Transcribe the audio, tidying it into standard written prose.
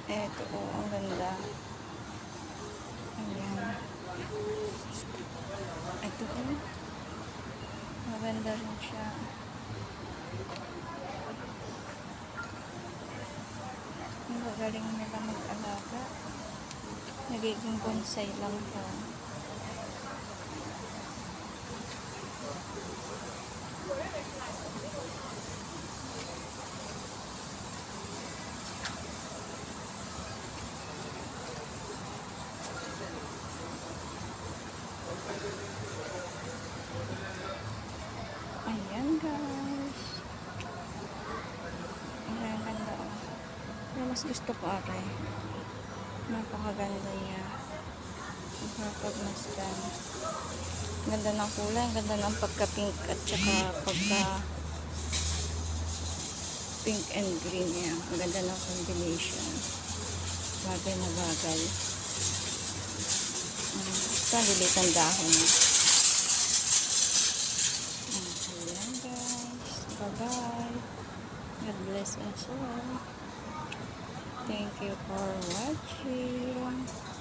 Eto, oh, ang ganda. Ayan. Ito, oh. Maganda rin siya. Ang gagaling nila mag-alaga. Nagiging bonsai lang siya. Ayan guys. Ayan, ganda oh. Pero mas gusto ko aray. Napakaganda niya. Nakakapagmasdan. Ganda ng kulay, ganda ng pagka-pink at saka pink and green niya. Ang ganda ng combination. Bagay na bagay. Basta lilit ang dahon niya. Ayan guys. Bye-bye. God bless us all. Thank you for watching.